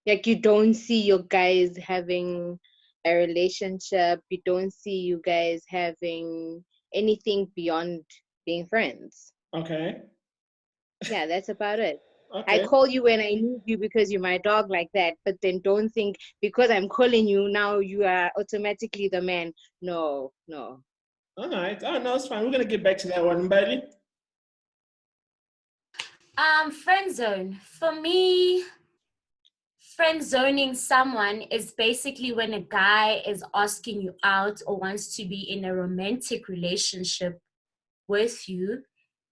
Like you don't see your guys having a relationship. You don't see you guys having anything beyond being friends. Okay. Yeah, that's about it. I Okay. call you when I need you because you're my dog like that, but then don't think because I'm calling you now you are automatically the man. No, no. All right. Oh no, it's fine. We're gonna get back to that one, buddy. Friend zone. For me, friend zoning someone is basically when a guy is asking you out or wants to be in a romantic relationship with you,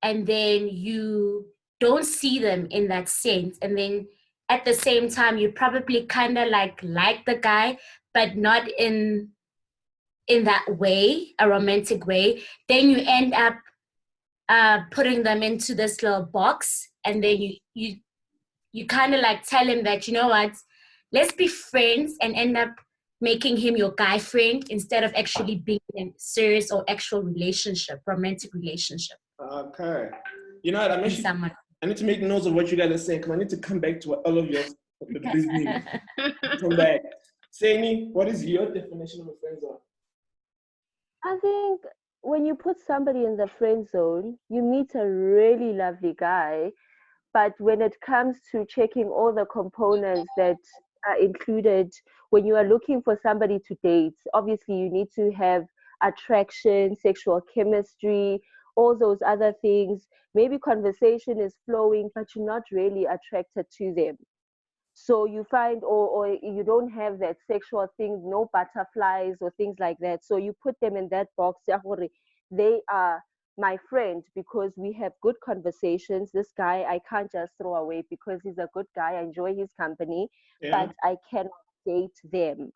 and then you don't see them in that sense, and then at the same time you probably kind of like the guy, but not in that way, a romantic way. Then you end up putting them into this little box, and then you kind of like tell him that, you know what, let's be friends, and end up making him your guy friend instead of actually being in a serious or actual relationship, romantic relationship. Okay. You know what? Someone. I need to make notes of what you guys are saying because I need to come back to what all of your business. Come back. Sani, what is your definition of a friend zone? I think when you put somebody in the friend zone, you meet a really lovely guy, but when it comes to checking all the components that are included when you are looking for somebody to date, obviously you need to have attraction, sexual chemistry, all those other things. Maybe conversation is flowing, but you're not really attracted to them. So you find, or you don't have that sexual thing, no butterflies or things like that. So you put them in that box. They are my friend because we have good conversations. This guy I can't just throw away because he's a good guy. I enjoy his company, Yeah. but I cannot date them.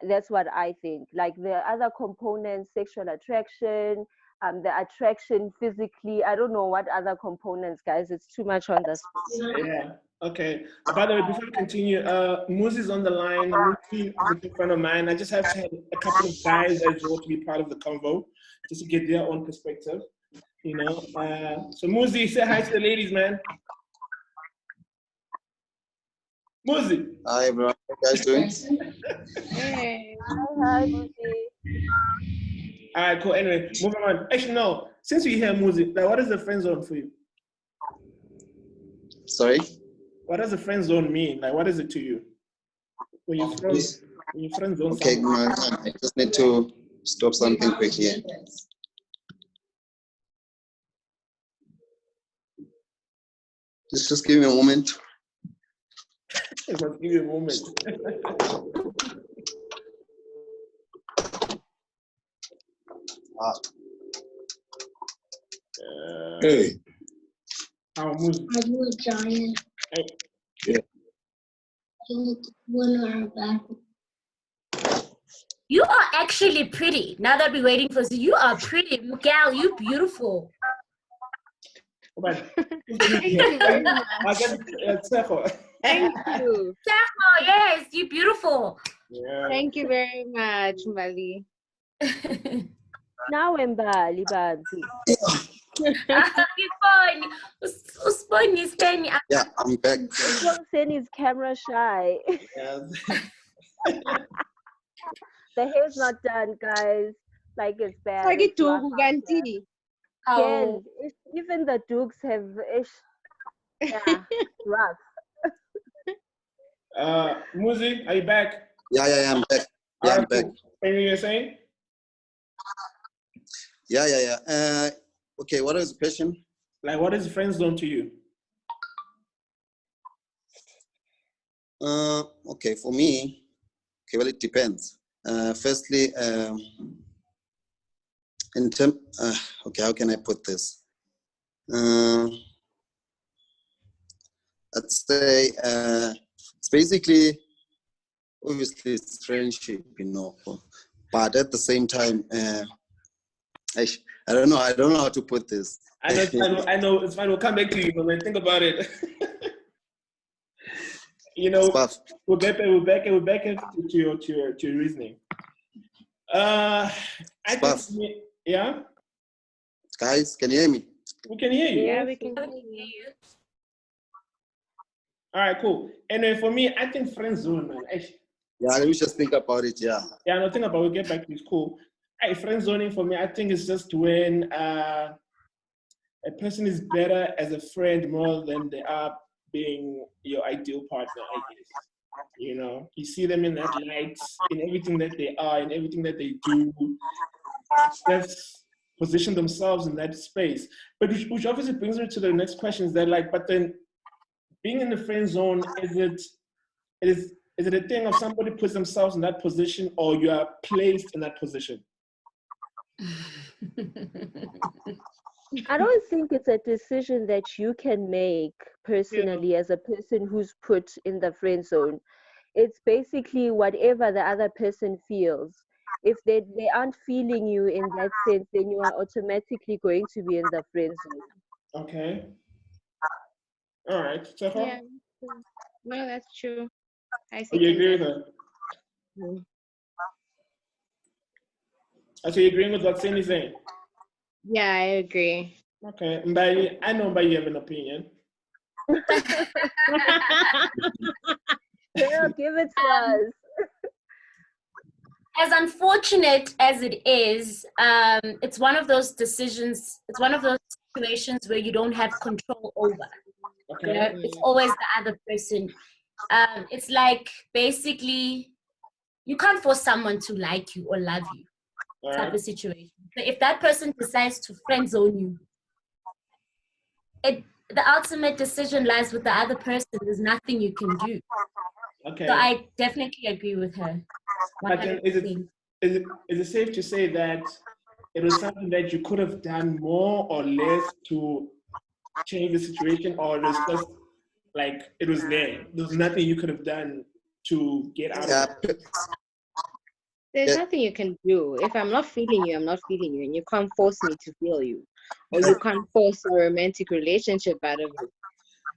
That's what I think. Like the other components, sexual attraction, the attraction physically. I don't know what other components, guys. It's too much on the spot. Yeah. Okay. By the way, before we continue, Muzi's on the line. Muzi is a good friend of mine. I just have to have a couple of guys as well to be part of the convo, just to get their own perspective. You know. So Muzi, say hi to the ladies, man. Muzi. Hi, bro. How you guys doing? Hey. Hi, Lucy. All right, cool. Anyway, moving on. Actually, no. Since we hear Muzi, like, what is the friend zone for you? Sorry? What does a friend zone mean? Like, what is it to you? When you friend zone Okay, someone. I just need to stop something quickly. Just give me a moment. It must give you a moment. Hey. How Muzi? Are you a giant? Hey. Yeah. You win or bad? You are actually pretty. Now that we're waiting for you are pretty. Miguel, you beautiful. But Thank you very much. I guess Tsecho. Thank you. Oh, yes, you beautiful. Yeah. Thank you very much, Mali. Now Mbali Bantu. Yeah, I'm back. Saying he's camera shy. Yeah. The hair's not done, guys. Like it's bad. Like It's it rough to out there. Ganti. Oh, Again, even the dukes have yeah, rough. Muzi, are you back? Yeah, I'm back. Yeah, I'm back. Anything you're saying? Yeah. Okay, what is the question? Like, what is friend zone to you? Okay, for me, okay, well, it depends. Firstly, in term, okay, how can I put this? I'd say it's basically, obviously, it's friendship, you know, but at the same time, I don't know how to put this. I know. It's fine. We'll come back to you, man. Think about it. You know, we're back to your reasoning. I think, yeah. Guys, can you hear me? We can hear you. Yeah, we can hear you. All right, cool. Anyway, for me, I think friend zone, man. Yeah, we just think about it. Yeah. Yeah, no, think about it. We'll get back to it. Cool. Hey, friend zoning for me, I think it's just when a person is better as a friend more than they are being your ideal partner, I guess. You know, you see them in that light, in everything that they are, in everything that they do. Just position themselves in that space. But which obviously brings me to the next question: is that like, but then being in the friend zone, is it a thing of somebody puts themselves in that position, or you are placed in that position? I don't think it's a decision that you can make personally as a person who's put in the friend zone. It's basically whatever the other person feels. If they aren't feeling you in that sense, then you are automatically going to be in the friend zone. Okay. All right. So Yeah. Well, that's true. I you second agree with that. her? So you agreeing with what Cindy's saying? Yeah, I agree. Okay. Mbaye, I know Mbaye you have an opinion. Girl, give it to us. As unfortunate as it is, it's one of those decisions, it's one of those situations where you don't have control over. Okay. You know, it's always the other person. It's like basically you can't force someone to like you or love you, type of situation. So if that person decides to friend zone you, the ultimate decision lies with the other person. There's nothing you can do. Okay. So I definitely agree with her. But then is it safe to say that it was something that you could have done more or less to change the situation, or it was just like it was there? There was nothing you could have done to get out of it. There's nothing you can do. If I'm not feeling you, I'm not feeling you, and you can't force me to feel you, or you can't force a romantic relationship out of it.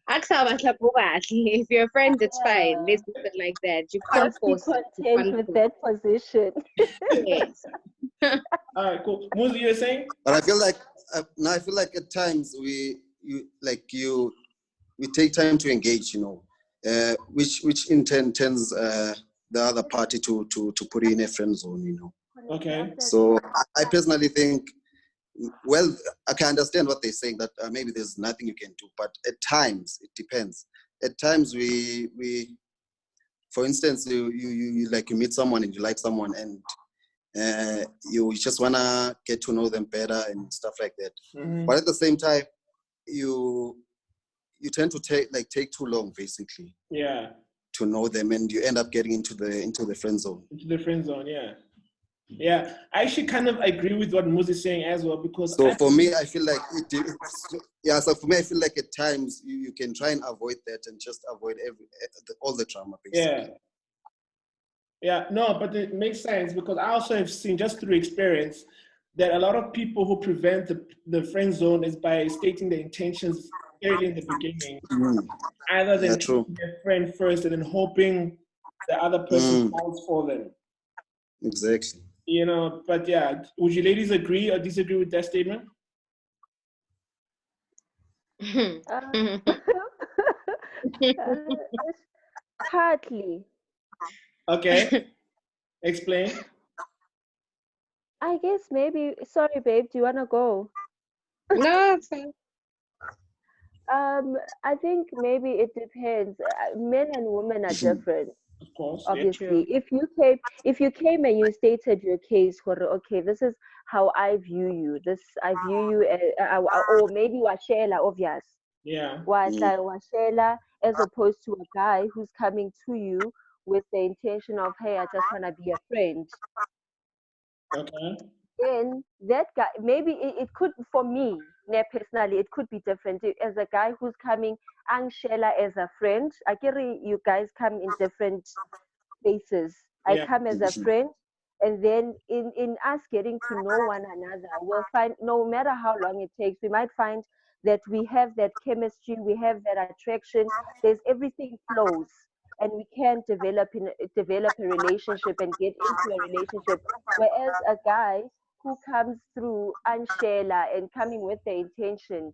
If you're a friend, it's fine. Let's do it like that. You can't Just be force it. You content can't with force that position. Yes. All right, cool. Muzi, you were saying? But I feel like at times we take time to engage, you know, which in turn turns the other party to put you in a friend zone, you know. Okay. So I personally think, well, I can understand what they're saying, that maybe there's nothing you can do, but at times it depends. At times we for instance, you like, you meet someone and you like someone, and you just wanna get to know them better and stuff like that. Mm-hmm. But at the same time, you tend to take too long, basically. Yeah. To know them, and you end up getting into the friend zone. Into the friend zone, yeah. Yeah, I actually kind of agree with what Muzi is saying as well, because so for me, I feel like so for me, I feel like at times you can try and avoid that and just avoid all the drama, basically. Yeah, no, but it makes sense, because I also have seen, just through experience, that a lot of people who prevent the friend zone is by stating their intentions early in the beginning, either than their friend first and then hoping the other person falls for them. Exactly. You know, but yeah, would you ladies agree or disagree with that statement? Partly. Okay. Explain. I guess maybe, sorry babe, do you want to go? No, it's fine. I think maybe it depends. Men and women are different. Of course, obviously. Yeah, If you came and you stated your case for, okay, this is how I view you. I view you or maybe washela, obvious. Yeah. Washela, as opposed to a guy who's coming to you with the intention of, hey, I just want to be a friend. Okay. Then that guy, maybe it could, for me personally, it could be different. As a guy who's coming angshela as a friend, I carry you guys come in different spaces. I come as a friend, and then in us getting to know one another, we'll find, no matter how long it takes, we might find that we have that chemistry, we have that attraction. There's everything flows, and we can develop a relationship and get into a relationship. Whereas a guy who comes through unshela and coming with the intention,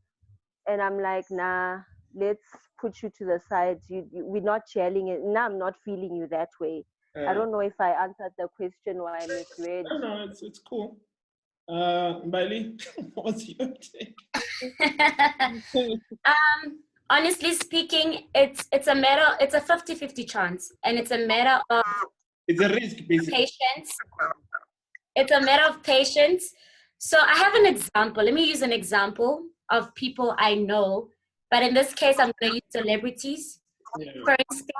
and I'm like, nah, let's put you to the side. We're not gelling it. Now I'm not feeling you that way. I don't know if I answered the question or I misread. No, it's cool. Bailey, what's your take? Honestly speaking, it's a 50-50 chance, and it's a matter of It's a risk, basically. patience. It's a matter of patience. So I have an example. Let me use an example of people I know, but in this case, I'm going to use celebrities. Yeah. For instance,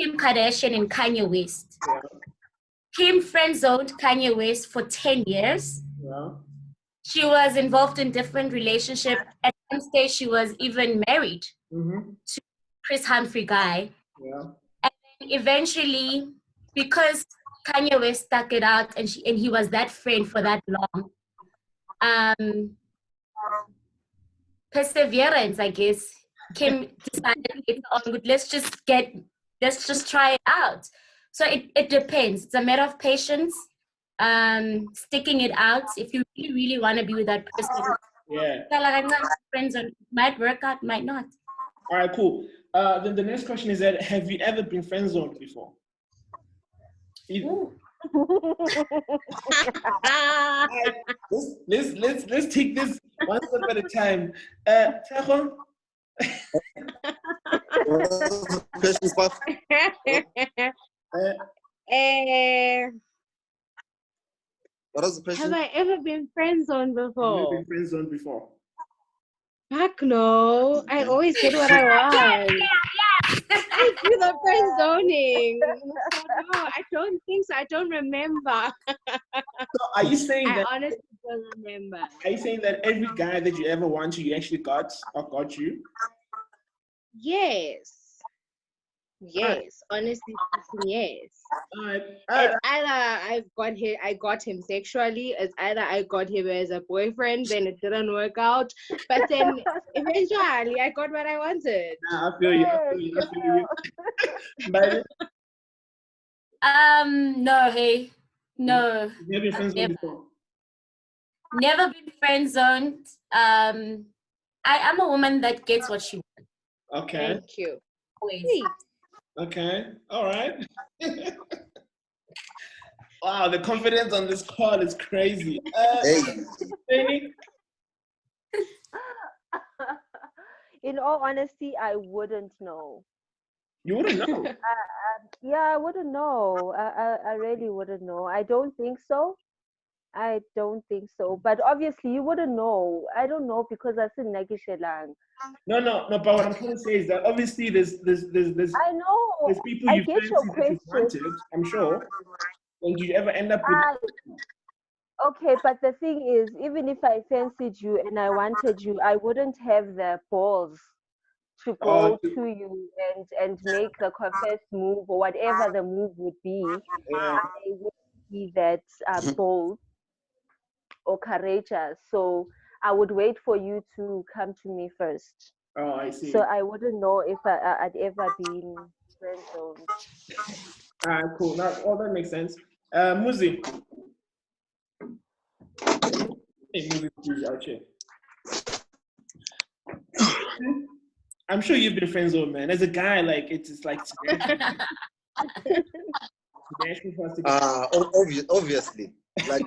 Kim Kardashian and Kanye West. Yeah. Kim friend-zoned Kanye West for 10 years. Yeah. She was involved in different relationships. At some stage, she was even married to Chris Humphrey guy. Yeah. And then eventually, because Kanye West stuck it out and he was that friend for that long, perseverance, I guess, Kim decided later on, let's just try it out. So it depends. It's a matter of patience, sticking it out. If you really, really want to be with that person, friends, might work out, might not. All right, cool. Then the next question is that, have you ever been friend zoned before? Let's take this one step at a time. Tacho? Questions, Puff? What was the question? Have I ever been friend zoned Have you before? been friend zoned before? Heck no. I always get what I want. I do the friend zoning. So no, I don't think so. I don't remember. So are you saying I that? honestly don't remember. Are you saying that every guy that you ever wanted, you actually got or got you? Yes. Yes. Honestly speaking, yes. Alright. It's either I got him sexually, it's either I got him as a boyfriend, then it didn't work out. But then eventually I got what I wanted. I feel you. But No, hey. No. you've never been friend zoned before. Never been friend zoned. I'm a woman that gets what she wants. Okay. Thank you. Always. Okay. All right. Wow, the confidence on this call is crazy. Hey, In all honesty, I wouldn't know. You wouldn't know. Yeah, I wouldn't know. I really wouldn't know. I don't think so. I don't think so. But obviously, you wouldn't know. I don't know because I said Nagishelang. No. But what I'm trying to say is that obviously there's I know. people I you get fancy your that you question. wanted, I'm sure. And did you ever end up with? Okay, but the thing is, even if I fancied you and I wanted you, I wouldn't have the balls to go to you and make the confessed move or whatever the move would be. Yeah. I wouldn't be that bold or courageous. So I would wait for you to come to me first. Oh, I see. So I wouldn't know if I'd ever been friend zoned. All right, cool. Now, all that makes sense. Muzi. Hey, Muzi, please, out here. I'm sure you've been friend zoned, man. As a guy, like it's like. Obviously, like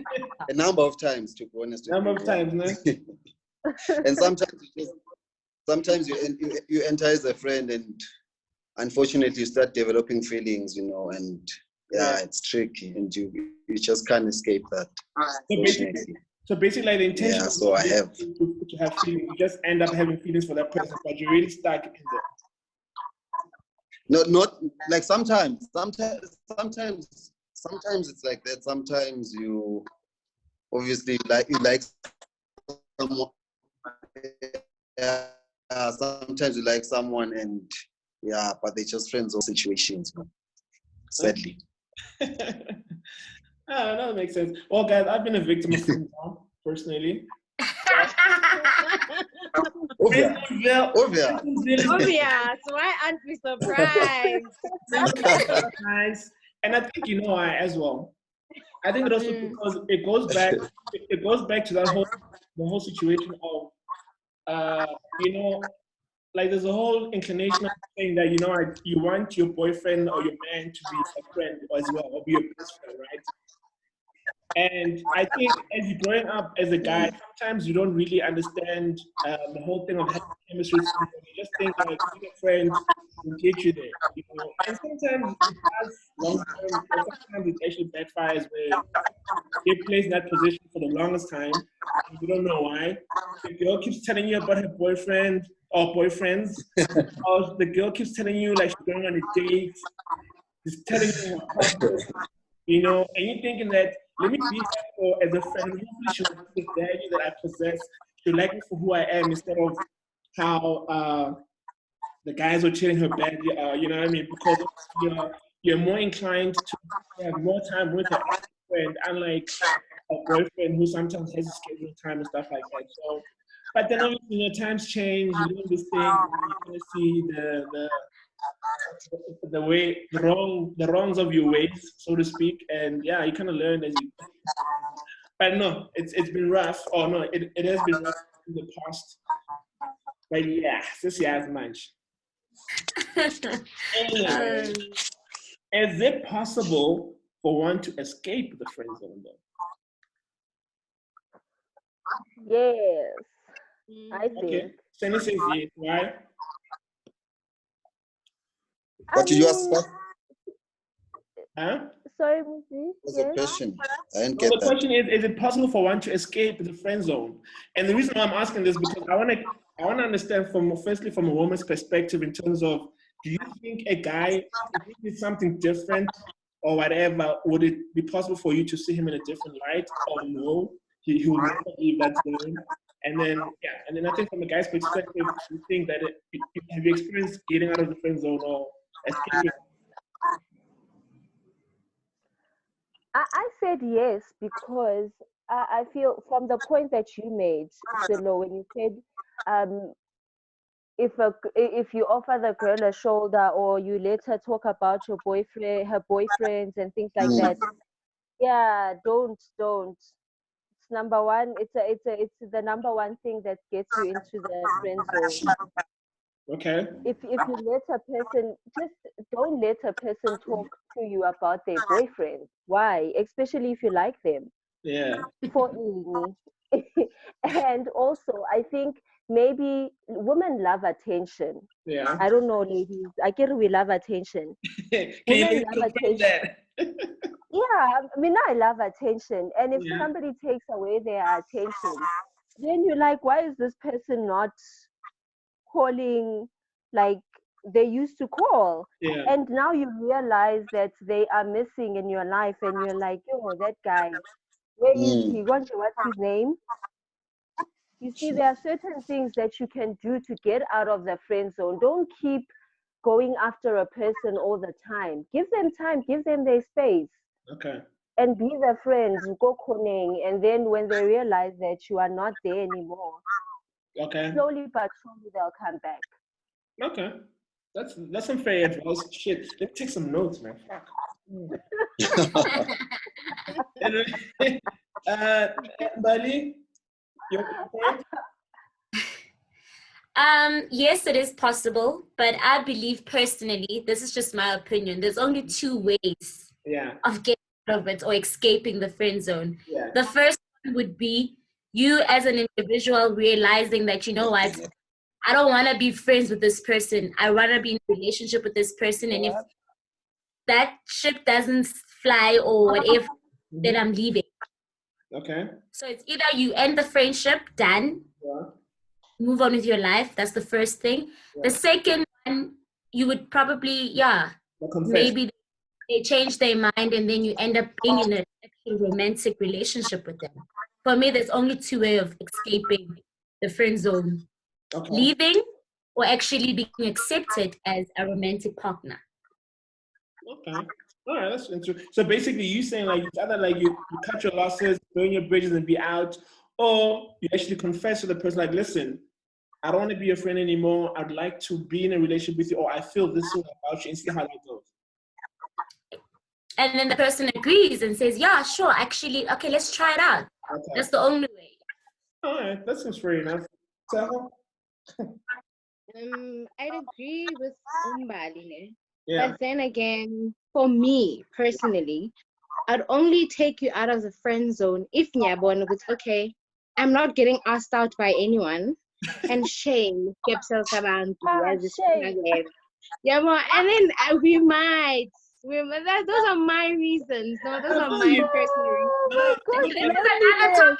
a number of times, to be honest. Number of times, man. And sometimes you enter as a friend, and unfortunately you start developing feelings, and it's tricky, and you just can't escape that. So basically, the intention. Yeah, so I have to have feelings. You just end up having feelings for that person, but you're really stuck in there. No, not like sometimes it's like that. Sometimes you obviously you like someone. Sometimes you like someone, and but they're just friends or situations. Sadly. That makes sense. Well, guys, I've been a victim of friendzone personally. Obvious. Why aren't we surprised? And I think why as well. I think it also because it goes back to the whole situation of like there's a whole inclination of saying that, you know, you want your boyfriend or your man to be a friend as well, or be your best friend, right? And I think as you're growing up as a guy, sometimes you don't really understand the whole thing of having chemistry with someone. You just think like being a friend will get you there, you know. And sometimes it does long term, or sometimes it actually backfires where you're placed in that position for the longest time. And you don't know why. The girl keeps telling you about her boyfriend or boyfriends, or the girl keeps telling you like she's going on a date, she's telling you her problems, you know, and you're thinking that let me be her for as a friend. Hopefully, she'll see the value that I possess. She'll like me for who I am instead of how the guys were treating her badly. You know what I mean? Because you're more inclined to have more time with her friend, unlike a boyfriend who sometimes has a scheduled time and stuff like that. So, but then obviously, you know, times change. You learn this thing. You kind of see the wrongs of your ways, so to speak, and yeah, you kind of learn as you. But no, it's been rough. Oh no, it has been rough in the past. But yeah, this year as much. Anyway, is it possible for one to escape the friend zone though? Yes, I Okay, think. Sunny says yes, right? What did you ask? Huh? Sorry, Musi. What's the Yes. question? I didn't Well, get the that. question is it possible for one to escape the friend zone? And the reason why I'm asking this because I want to understand firstly from a woman's perspective in terms of, do you think a guy, if he did something different or whatever, would it be possible for you to see him in a different light, or no, he will never leave that zone? And then I think from a guy's perspective, you think that have you experienced getting out of the friend zone or escaping? I said yes because I feel from the point that you made, Silo, when you said if you offer the girl a shoulder or you let her talk about her boyfriends and things like that, yeah, don't. It's number one. It's the number one thing that gets you into the friend zone. Okay. If you let a person, just don't let a person talk to you about their boyfriend. Why? Especially if you like them. Yeah. For and also I think maybe women love attention. Yeah. I don't know, ladies. I get we love attention. Can you Women love confirm attention. that? Yeah, I mean, I love attention. And if Yeah. somebody takes away their attention, then you're like, why is this person not calling like they used to call? Yeah. And now you realize that they are missing in your life, and you're like, yo, that guy, where is he? What's his name? You see, there are certain things that you can do to get out of the friend zone. Don't keep going after a person all the time. Give them time, give them their space. Okay. And be their friends, go connecting. And then when they realize that you are not there anymore, Okay. slowly but surely they'll come back. Okay. That's some fair advice. Shit. Let's take some notes, man. Fuck. Bali, your point? Yes, it is possible, but I believe personally, this is just my opinion, there's only two ways of getting out of it or escaping the friend zone. Yeah. The first one would be you as an individual realizing that, you know what, I don't want to be friends with this person. I want to be in a relationship with this person. And if that ship doesn't fly or whatever, then I'm leaving. Okay. So it's either you end the friendship, done, move on with your life. That's the first thing. The second one, you would probably, maybe they change their mind and then you end up being in a romantic relationship with them. For me, there's only two ways of escaping the friend zone. Okay. Leaving or actually being accepted as a romantic partner. Okay. All right, that's interesting. So basically, you saying like it's either like you cut your losses, burn your bridges, and be out, or you actually confess to the person like, listen, I don't want to be your friend anymore. I'd like to be in a relationship with you, or I feel this way about you, and see how that goes. And then the person agrees and says, yeah, sure, actually, okay, let's try it out. Okay. That's the only way. All right, that seems fair enough. So, I'd agree with Umbali, ne? Yeah. But then again, for me personally, I'd only take you out of the friend zone if nyabona with okay, I'm not getting asked out by anyone, and shame kepsel sabantu as Shame. yeah, and then we might. Those are my reasons. No, those are my personal reasons. Oh my God, This is another loneliness. topic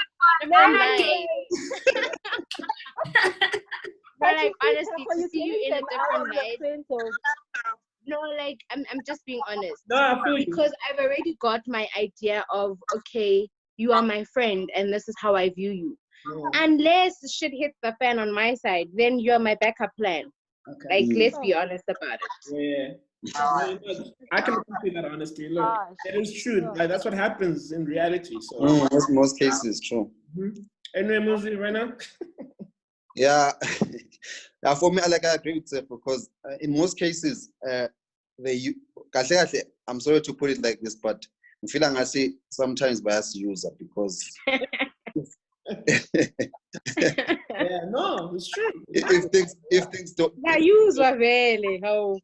for another day. But like you see, honestly, Tapo, to you're see you getting in a them out different of the light. friend zone. No, like I'm just being honest. No, I feel you. Because I've already got my idea of okay, you are my friend and this is how I view you. Yeah. Unless shit hits the fan on my side, then you're my backup plan. Okay. Like let's be honest about it. Yeah. No, I can appreciate that honesty. Look, Harsh. it is true. Yeah. Like, that's what happens in reality. So, Most cases, true. anyway, Muzi, right now? Yeah. Yeah, for me, like I agree with Seth because in most cases, I'm sorry to put it like this, but I feel like I say sometimes bias user because Yeah, no, it's true. if things don't, Yeah, use really how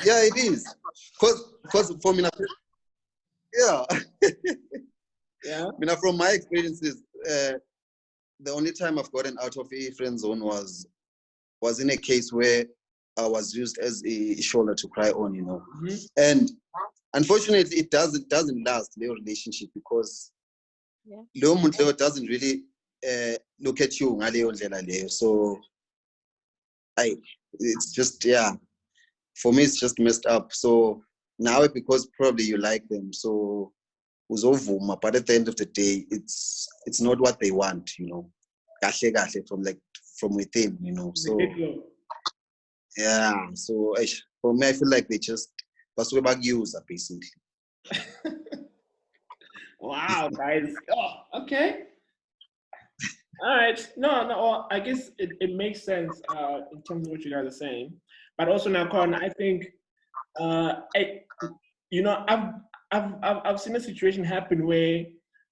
yeah, it is. Because for me, yeah, Yeah. from my experiences, the only time I've gotten out of a friend zone was in a case where I was used as a shoulder to cry on, and unfortunately, it doesn't last the relationship because Leo Muntlo doesn't really look at you ngaleyo ndlela leyo. So it's just for me it's just messed up. So now because probably you like them, so uzovuma, but at the end of the day, it's not what they want, Kahle kahle from within, So yeah, so for me, I feel like they just basuke bakuuser basically. Wow, guys. Oh, okay. All right. No. I guess it makes sense in terms of what you guys are saying, but also now, Colin, I think, I've seen a situation happen where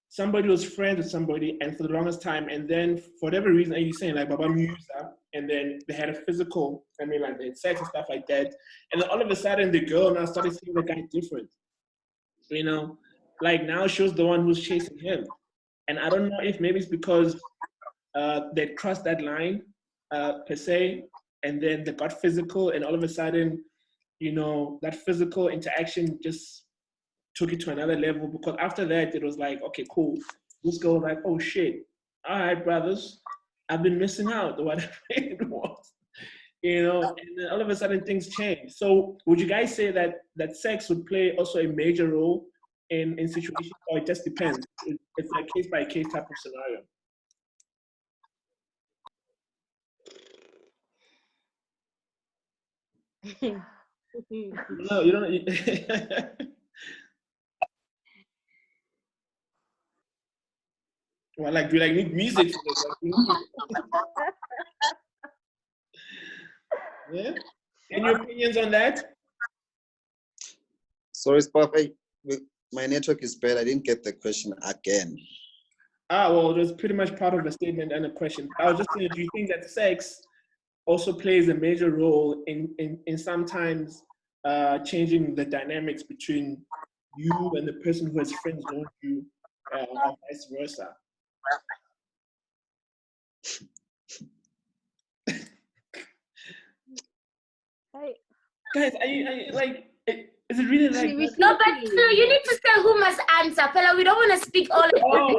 somebody was friends with somebody and for the longest time, and then for whatever reason, are you saying like Baba Musa, and then they had a physical, like they had sex and stuff like that, and then all of a sudden the girl now started seeing the guy different. Like now she was the one who's chasing him, and I don't know if maybe it's because they crossed that line per se, and then they got physical, and all of a sudden, that physical interaction just took it to another level, because after that it was like, okay, cool. This girl was like, oh shit, all right, brothers, I've been missing out or whatever it was. And then all of a sudden things change. So would you guys say that sex would play also a major role in situations, or it just depends? It's like case by case type of scenario. No, you don't. Well, like, do you like need music for this? Yeah. Any opinions on that? Sorry, Papa, my network is bad. I didn't get the question again. Well, it was pretty much part of the statement and a question. I was just saying, do you think that sex also plays a major role in sometimes changing the dynamics between you and the person who has friends with you, or vice versa? Guys, are you like? Is it really like? No, but Phil, you need to say who must answer. Fella, we don't want to speak all at once.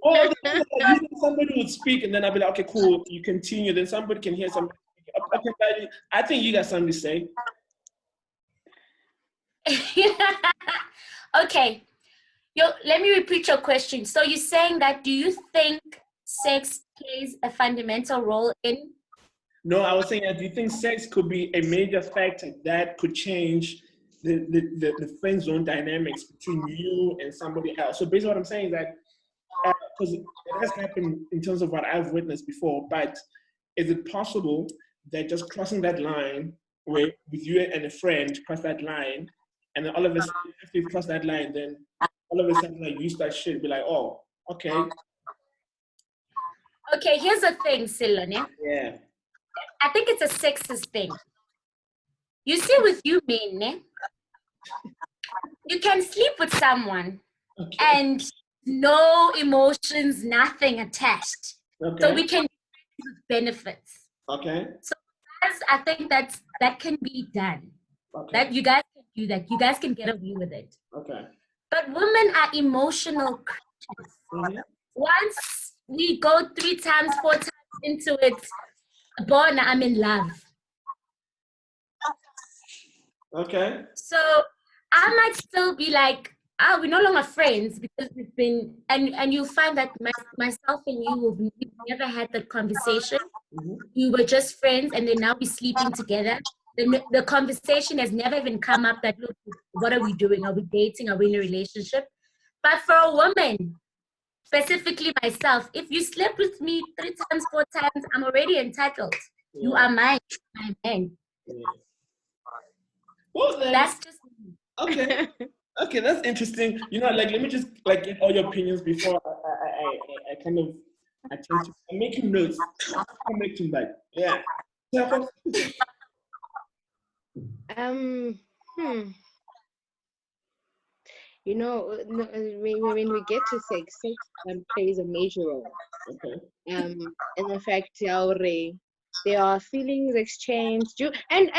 Usually somebody would speak, and then I'll be like, okay, cool, you continue. Then somebody can hear something. Okay, I think you got something to say. Okay. Let me repeat your question. So you're saying that do you think sex plays a fundamental role in? No, I was saying that do you think sex could be a major factor that could change the friend zone dynamics between you and somebody else? So basically what I'm saying is that, because it has happened in terms of what I've witnessed before, but is it possible that just crossing that line, where with you and a friend cross that line, and then all of a sudden after you cross that line, then all of a sudden like you start shit, be like, oh, okay. Okay, here's the thing, Silone. Yeah. I think it's a sexist thing. You see, with you men, ne? You can sleep with someone Okay. and no emotions, nothing attached. Okay. So we can use benefits. Okay. So guys, I think that can be done. Okay. That you guys can do that. You guys can get away with it. Okay. But women are emotional creatures. Mhm. Once we go 3 times, 4 times into it, born, I'm in love. Okay. So I might still be like, we're no longer friends because we've been, and you'll find that myself and you, we've never had that conversation. Mhm. We were just friends, and then now we're sleeping together. The conversation has never even come up that, look, what are we doing? Are we dating? Are we in a relationship? But for a woman, specifically myself, if you slept with me 3 times, 4 times, I'm already entitled. You Yeah. are mine, my man. Yeah. Well, then, That's just me. okay. Okay, that's interesting. You know, like, let me just like get all your opinions before I kind of attempt to. I'm making notes. I'm making that. Yeah. Yeah. Hmm. You know, when we get to sex plays a major role. Okay. In the fact, there are feelings exchanged. And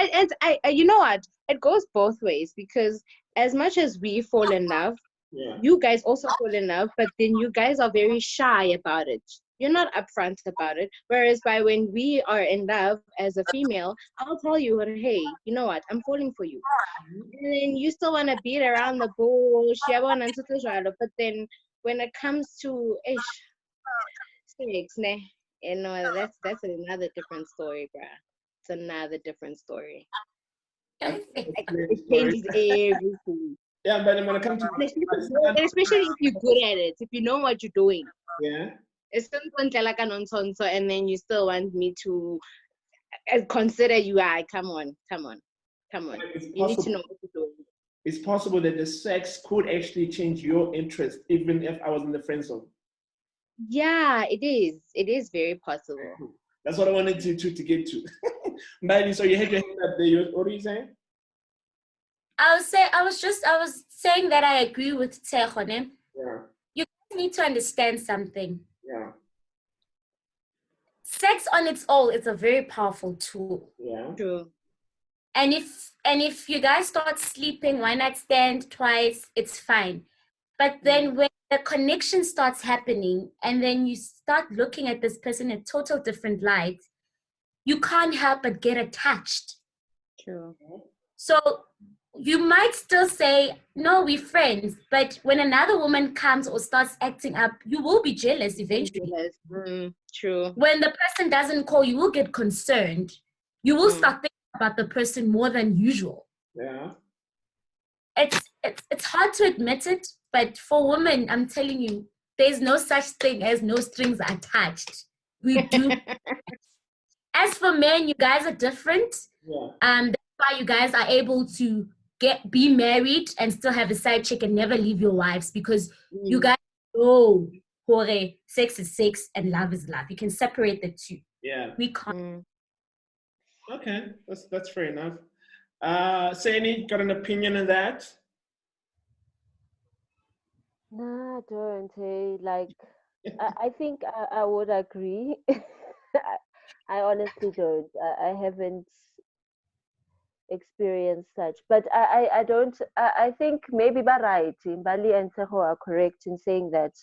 you know what? It goes both ways, because as much as we fall in love, Yeah. you guys also fall in love, but then you guys are very shy about it. You're not upfront about it. Whereas by when we are in love as a female, I'll tell you, hey, you know what? I'm falling for you. And then you still want to beat around the bush, but then when it comes to sex, you know, that's another different story, bruh. It's another different story. It changes everything. Yeah, but when it comes to Especially if you're good at it, if you know what you're doing. yeah. It's something like an nonsense, and then you still want me to consider you. Come on. It's You need to possible. know what you're doing. It's possible that the sex could actually change your interest, even if I was in the friend zone. Yeah, it is. It is very possible. That's what I wanted to get to. Miley, so you had your hand up there. What are you saying? I was saying that I agree with Tsekhone. Yeah. You guys need to understand something. Yeah. Sex on its own is a very powerful tool. Yeah. True. And if you guys start sleeping one night stand twice, it's fine. But then when the connection starts happening and then you start looking at this person in a total different light, you can't help but get attached. True. So you might still say, no, we're friends, but when another woman comes or starts acting up, you will be jealous eventually. Yes. True. When the person doesn't call, you will get concerned. You will start thinking about the person more than usual. Yeah. It's hard to admit it, but for women, I'm telling you, there's no such thing as no strings attached. We do. As for men, you guys are different. Yeah. That's why you guys are able to be married and still have a side chick and never leave your wives, because you guys know, sex is sex and love is love. You can separate the two. Yeah. We can't. Okay, that's fair enough. Saini, got an opinion on that? Nah, I don't. Hey, like, I think I would agree. I honestly don't. I haven't experienced such, but I don't. I think maybe right. Bali and Seho are correct in saying that,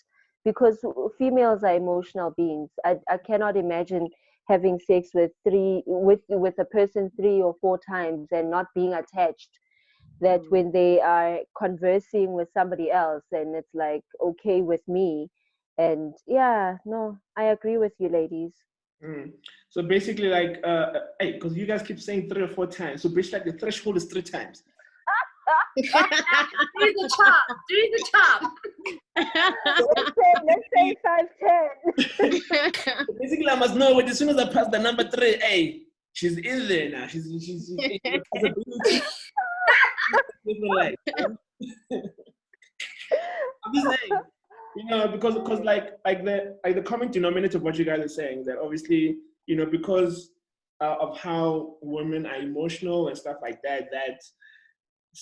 because females are emotional beings. I cannot imagine having sex with a person 3 or 4 times and not being attached. That when they are conversing with somebody else, and it's like okay with me. And yeah, no, I agree with you, ladies. So basically, like, hey, because you guys keep saying 3 or 4 times, so basically, like, the threshold is 3 times. Do the chop. Let's say 5, 10. So basically, I must know as soon as I pass the number 3, hey, she's in there now. She's like, I'm just saying, you know, because like the common denominator of what you guys are saying, that obviously, you know, because of how women are emotional and stuff like that,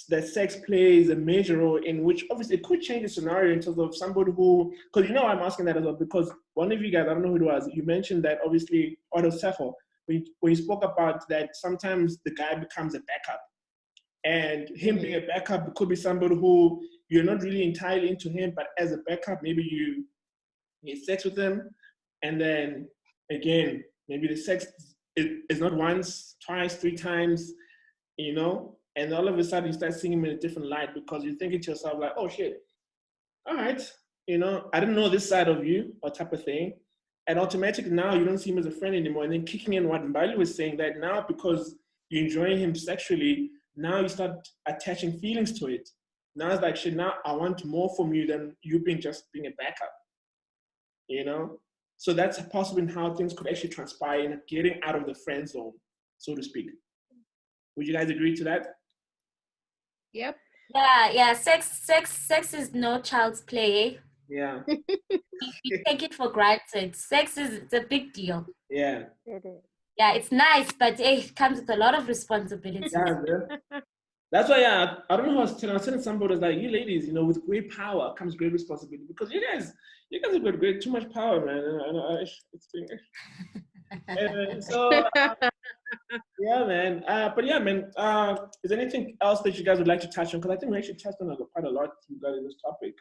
that sex plays a major role in which obviously it could change the scenario in terms of somebody who, because I'm asking that as well, because one of you guys, I don't know who it was, you mentioned that obviously, Otto Sefo, when you spoke about that sometimes the guy becomes a backup. And him being a backup could be somebody who you're not really entirely into him, but as a backup, maybe you get sex with him, and then again, maybe the sex is not once, twice, 3 times, and all of a sudden you start seeing him in a different light because you're thinking to yourself like, oh shit, all right, I didn't know this side of you or type of thing. And automatically now you don't see him as a friend anymore. And then kicking in what Mbali was saying, that now because you're enjoying him sexually, now you start attaching feelings to it. Now it's like, shit, now I want more from you than you just being a backup, So that's possibly how things could actually transpire in getting out of the friend zone, so to speak. Would you guys agree to that? Yep. Yeah. Sex is no child's play. Yeah. We take it for granted. It's a big deal. Yeah. It is. Yeah, it's nice, but it comes with a lot of responsibility. Yeah, that's why I don't know how I was telling somebody, was like, you ladies, with great power comes great responsibility, because you guys have got great too much power, man. So yeah, man. But yeah, man. Is there anything else that you guys would like to touch on? Because I think we actually touched on quite a lot regarding this topic.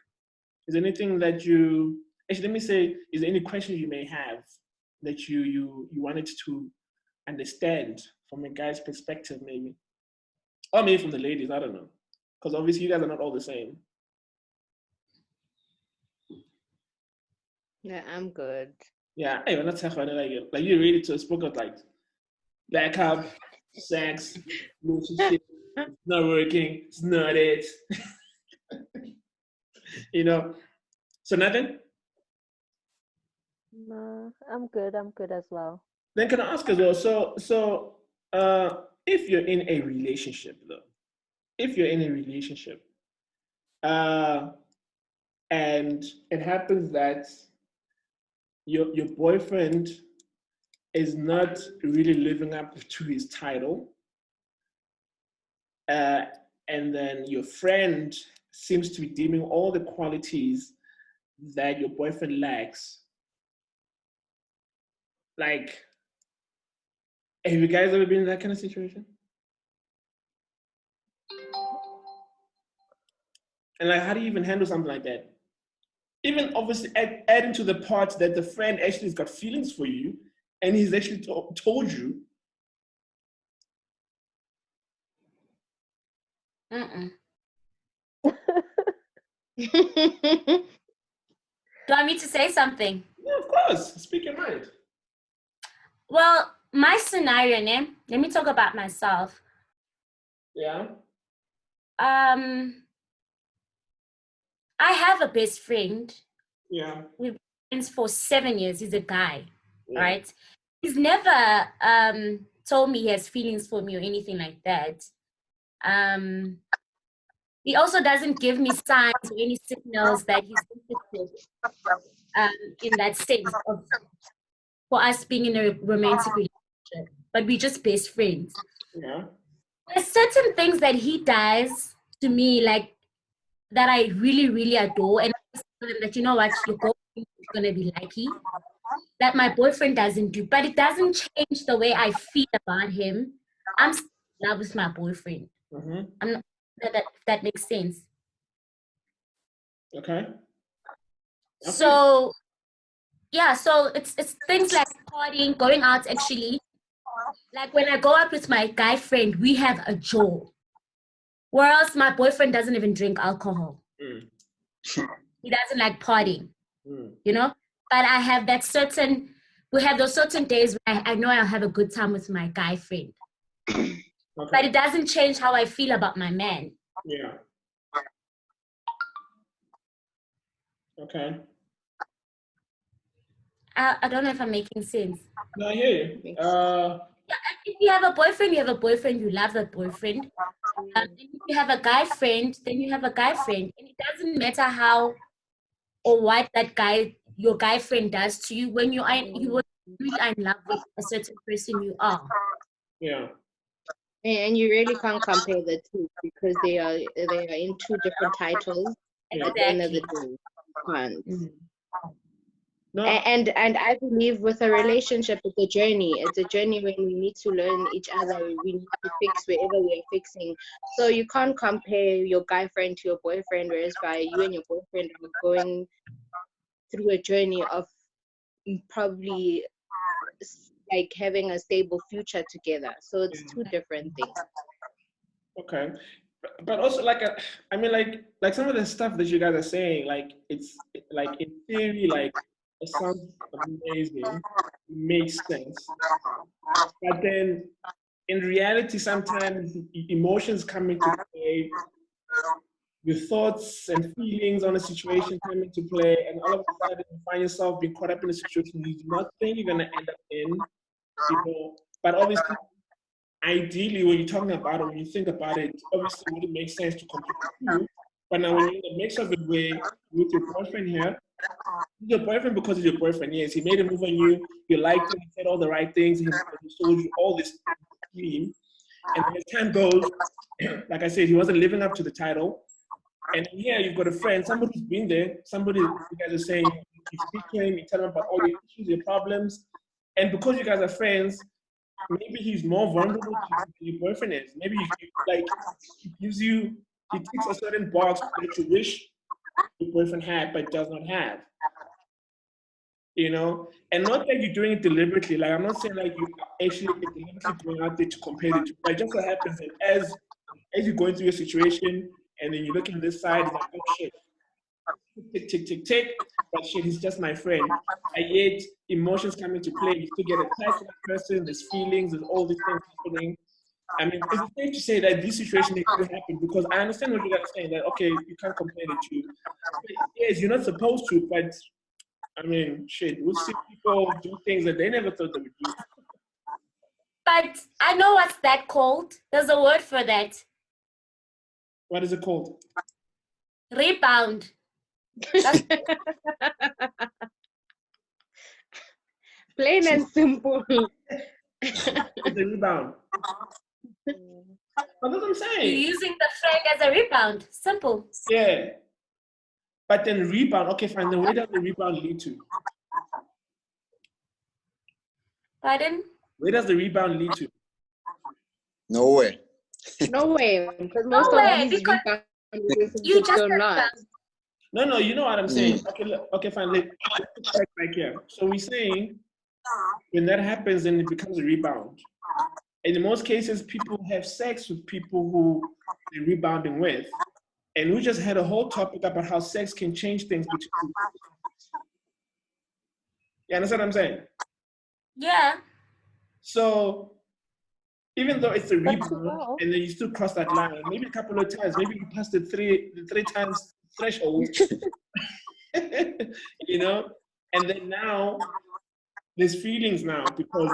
Is there anything that you actually, let me say, is there any questions you may have that you wanted to understand from a guy's perspective, maybe? Or maybe from the ladies, I don't know. Because obviously you guys are not all the same. Yeah, I'm good. Yeah, hey, we're not talking about it like you're ready to spoke of like backup, sex, relationship, it's not working, it's not it. So nothing? No, I'm good as well. Then can I ask as well, so if you're in a relationship though, and it happens that your boyfriend is not really living up to his title, and then your friend seems to be deeming all the qualities that your boyfriend lacks. Like, have you guys ever been in that kind of situation? And like, how do you even handle something like that? Even obviously adding to the part that the friend actually has got feelings for you, and he's actually told you. Mm-mm. Do you want me to say something? Yeah, of course. Speak your mind. Well, my scenario, let me talk about myself. Yeah. I have a best friend. Yeah. We've been friends for 7 years. He's a guy, Yeah. right? He's never told me he has feelings for me or anything like that. He also doesn't give me signs or any signals that he's interested in that sense of for us being in a romantic relationship, but we're just best friends. Yeah. There's certain things that he does to me, like that I really, really adore, and I tell him that, you know what, your girlfriend is gonna be lucky that my boyfriend doesn't do, but it doesn't change the way I feel about him. I'm still in love with my boyfriend. Mm-hmm. I'm not that makes sense. Okay. So yeah, so it's things like partying, going out actually. Like when I go out with my guy friend, we have a joy. Whereas my boyfriend doesn't even drink alcohol. Mm. He doesn't like partying, But I have we have those certain days where I know I'll have a good time with my guy friend. Okay. But it doesn't change how I feel about my man. Yeah. Okay. I don't know if I'm making sense. No, I hear you. If you have a boyfriend, you have a boyfriend, you love that boyfriend. And if you have a guy friend, then you have a guy friend. And it doesn't matter how or what your guy friend does to you when you really are in love with a certain person you are. Yeah. And you really can't compare the two because they are in two different titles. Yeah. At the end of the Exactly. day, you can't. Mm. No. And I believe with a relationship, it's a journey. It's a journey when we need to learn each other. We need to fix wherever we are fixing. So you can't compare your guy friend to your boyfriend, whereas by you and your boyfriend are going through a journey of probably like having a stable future together. So it's two different things. Okay. But also like I mean like some of the stuff that you guys are saying, like it's like in theory, like it sounds amazing, makes sense. But then in reality, sometimes emotions come into play, your thoughts and feelings on a situation come into play, and all of a sudden you find yourself being caught up in a situation you do not think you're gonna end up in, you know. But obviously, ideally, when you're talking about it, when you think about it, obviously it wouldn't make sense to compare the two. But now when you're in the mix of it with your boyfriend here, he's your boyfriend because he's your boyfriend. Yes, he made a move on you, you liked him, he said all the right things, he sold you all this dream. And then as time goes, like I said, he wasn't living up to the title. And here you've got a friend, somebody who's been there, somebody you guys are saying, you speak to him, you tell him about all your issues, your problems. And because you guys are friends, maybe he's more vulnerable to you than your boyfriend is. Maybe like he gives you, he ticks a certain box that you wish your boyfriend had but does not have. You know, and not that you're doing it deliberately. Like I'm not saying like you actually deliberately going out there to compare the two. But it just so happens that as you're going through your situation and then you look on this side, it's like, oh shit, tick, tick, tick, tick. But shit, he's just my friend. And yet emotions come into play. You still get attached to that person. There's feelings. There's all these things happening. I mean, is it safe to say that this situation could happen? Because I understand what you guys are saying. That okay, you can't compare the two. But yes, you're not supposed to. But I mean, shit, we'll see people do things that they never thought they would do. But I know what's that called. There's a word for that. What is it called? Rebound. Plain and simple. It's a rebound. But that's what I'm You're saying. using the friend as a rebound. Simple. Yeah. But then rebound, okay, fine. Then where does the rebound lead to? Pardon? Where does the rebound lead to? Nowhere. No way, because most No of way, these because rebound you relationships just don't last. No, you know what I'm saying. Okay, fine. Let's check back here. So we're saying when that happens, then it becomes a rebound. And in most cases, people have sex with people who they're rebounding with. And we just had a whole topic about how sex can change things between people. You understand what I'm saying? Yeah. So even though it's a But rebound, well, and then you still cross that line, maybe a couple of times, maybe you passed the three times threshold, you know, and then now there's feelings now because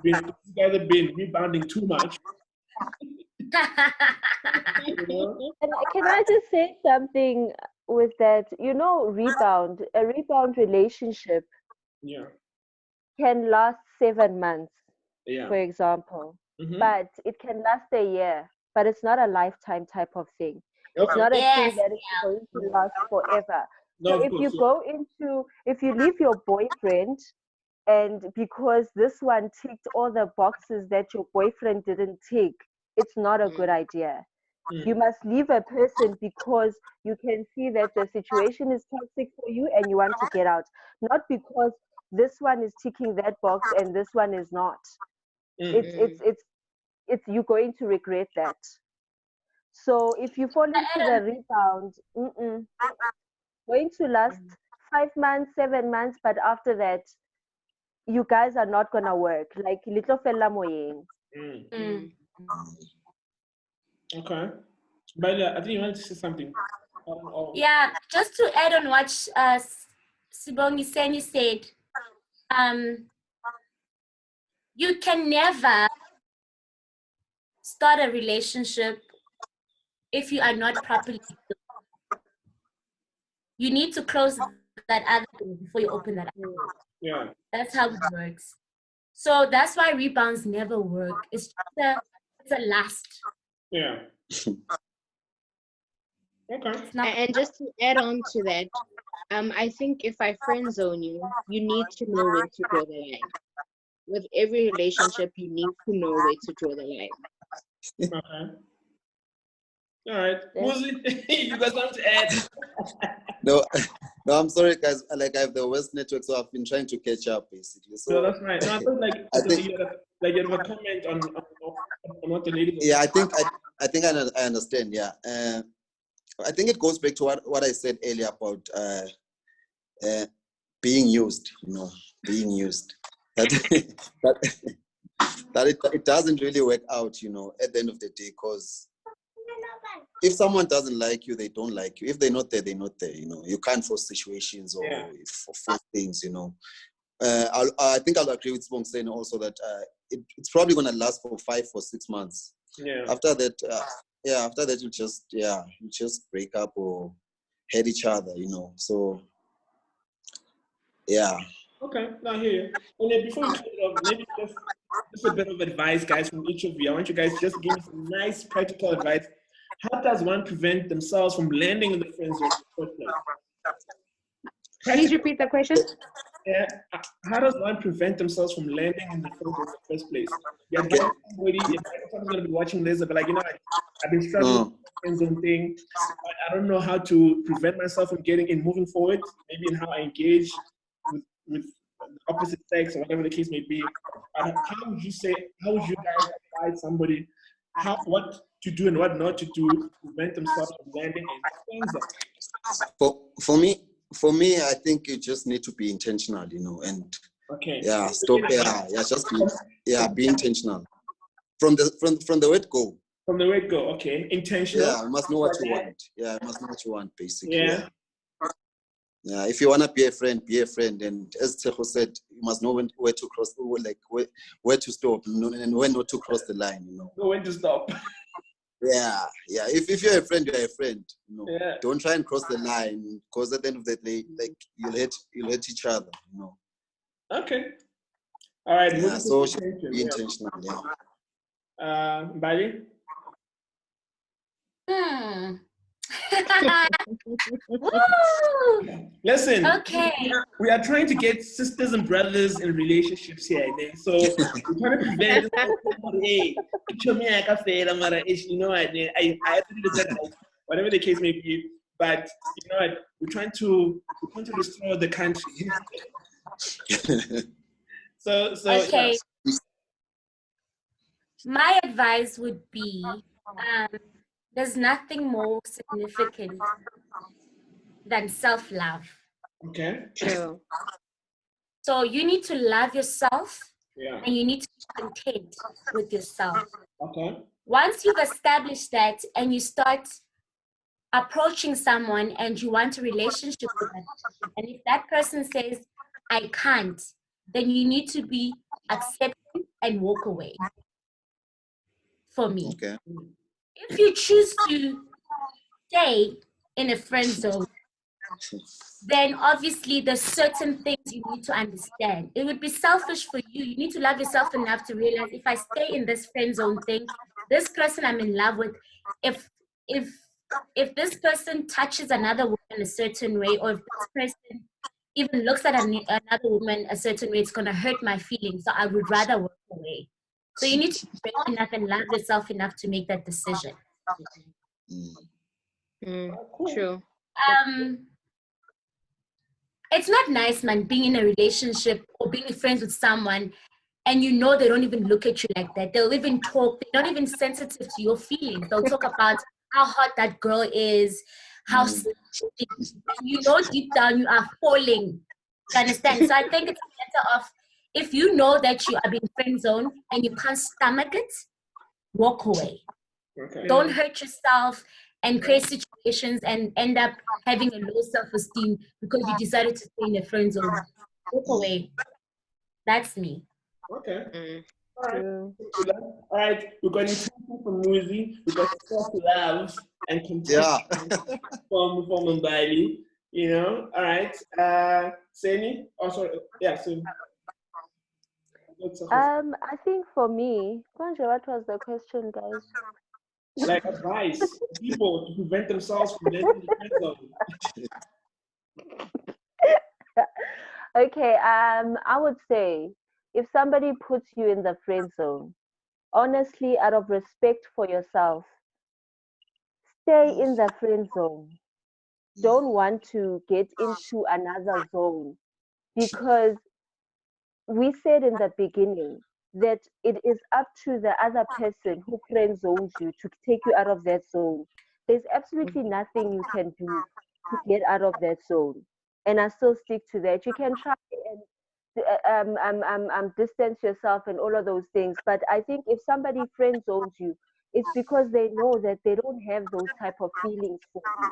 you guys have been rebounding too much. You know? and can I just say something with that? You know, a rebound relationship Yeah, can last 7 months, yeah. for example, Mhm. but it can last a year, but it's not a lifetime type of thing. It's Okay. not a thing Yes. that is going to last forever. No, So of if you course. if you leave your boyfriend, and because this one ticked all the boxes that your boyfriend didn't tick, it's not a good idea. You must leave a person because you can see that the situation is toxic for you and you want to get out, not because this one is ticking that box and this one is not. It's you're going to regret that. So if you fall into the rebound, going to last 5 months, 7 months, but after that, you guys are not gonna work. Like little fella moyeng. Mm. Okay. But I think you wanted to say something. Yeah, just to add on what Sibongi Seni said, you can never start a relationship if you are not properly healed. You need to close that other door before you open that up. Yeah. That's how it works. So that's why rebounds never work. It's just it's a lust. Yeah. Okay. It's not. And just to add on to that, I think if I friend zone you, you need to know when to draw the line. With every relationship, you need to know where to draw the line. Okay. All right. Yeah. Muzi, you got something to add? No, no, I'm sorry, guys. Like I have the worst network, so I've been trying to catch up, basically. So No, that's right. No, I thought I think, you had a comment on what the lady was yeah, I think I understand. Yeah, I think it goes back to what I said earlier about being used. Being used. That that it doesn't really work out. At the end of the day, because if someone doesn't like you, they don't like you. If they're not there, they're not there. You can't force situations or force things. I think I'll agree with Spong saying also that it's probably going to last for 5 or 6 months. Yeah. After that, after that, you just break up or hate each other. So yeah. Okay, now here. And then before we close it off, maybe just a bit of advice, guys, from each of you. I want you guys just to give me some nice practical advice. How does one prevent themselves from landing in the friend zone in the first place? Please repeat the question. Yeah. How does one prevent themselves from landing in the friend zone in the first place? You're getting somebody, someone's going to be watching this, but like, I've been struggling with the friend zone thing. I don't know how to prevent myself from getting in moving forward, maybe in how I engage with the opposite sex or whatever the case may be. How would you guys advise somebody what to do and what not to do to prevent themselves from landing in the friend zone? For me, I think you just need to be intentional, and stop. Be intentional from the word go. From the word go, okay, intentional. Yeah, you must know what you want. Yeah, you must know what you want, basically. Yeah. Yeah, if you wanna be a friend, and as Tejo said, you must know where to cross, where to stop, and when not to cross the line. Know when to stop. Yeah. If you're a friend, you're a friend. Yeah. Don't try and cross the line, because at the end of the day, like you'll hate each other. Okay. All right. Yeah. So be intentional. Yeah. Bali? Listen, Okay. we are trying to get sisters and brothers in relationships here. So we're trying to prevent hey, whatever the case may be. But you know what? We're trying to restore the country. So okay. Yeah. My advice would be there's nothing more significant than self-love. Okay. True. So you need to love yourself, and you need to be content with yourself. Okay. Once you've established that and you start approaching someone and you want a relationship with them, and if that person says, I can't, then you need to be accepting and walk away. For me. Okay. If you choose to stay in a friend zone, then obviously there's certain things you need to understand. It would be selfish for you. You need to love yourself enough to realize if I stay in this friend zone thing, this person I'm in love with, if this person touches another woman a certain way, or if this person even looks at another woman a certain way, it's going to hurt my feelings. So I would rather walk away. So you need to be brave enough and love yourself enough to make that decision. True. It's not nice, man, being in a relationship or being friends with someone and you know they don't even look at you like that. They'll even talk. They're not even sensitive to your feelings. They'll talk about how hot that girl is, how you know deep down you are falling. You understand? So I think it's a matter of, if you know that you are being friend zoned and you can't stomach it, walk away. Okay. Don't hurt yourself and create situations and end up having a low self-esteem because you decided to stay in a friend zone. Walk away. That's me. Okay. All right. All right. We're going to from Muzi. We've got self-love and compassion from Mbali. You know, all right. Seni? Oh, sorry. Yeah, so. I think for me, Kwanja, what was the question, guys? Like advice for people to prevent themselves from entering the friend zone. Okay, I would say if somebody puts you in the friend zone, honestly, out of respect for yourself, stay in the friend zone. Don't want to get into another zone because we said in the beginning that it is up to the other person who friend zones you to take you out of that zone. There's absolutely nothing you can do to get out of that zone. And I still stick to that. You can try and distance yourself and all of those things. But I think if somebody friend zones you, it's because they know that they don't have those type of feelings for you.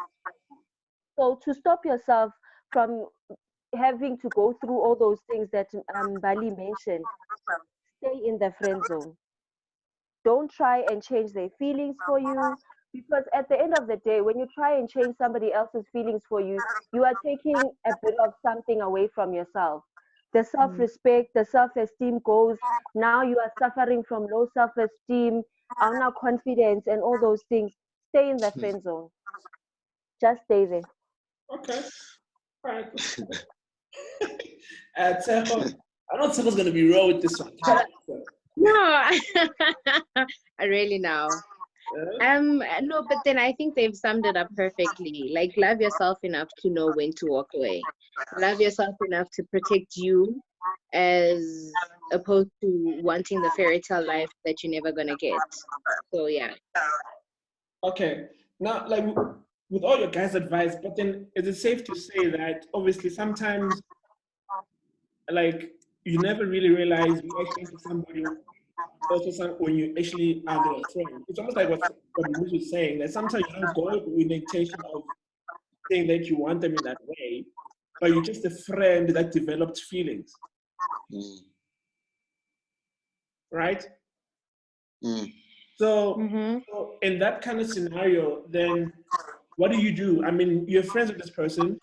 So to stop yourself from having to go through all those things that Bali mentioned, stay in the friend zone. Don't try and change their feelings for you because at the end of the day, when you try and change somebody else's feelings for you, you are taking a bit of something away from yourself. The self-respect, the self-esteem goes. Now you are suffering from low self-esteem, now confidence, and all those things. Stay in the friend zone. Just stay there. Okay. All right. Teho, I know Teho's going to be real with this one. No, I really know. No, but then I think they've summed it up perfectly. Like, love yourself enough to know when to walk away. Love yourself enough to protect you, as opposed to wanting the fairy tale life that you're never gonna get. So yeah. Okay. Now, like with all your guys' advice, but then is it safe to say that obviously sometimes, like, you never really realize you actually into somebody also when you actually are their friend. It's almost like what Moose was saying, that sometimes you don't go with the intention of saying that you want them in that way, but you're just a friend that developed feelings. Right? So, so in that kind of scenario, then what do you do? I mean, you're friends with this person,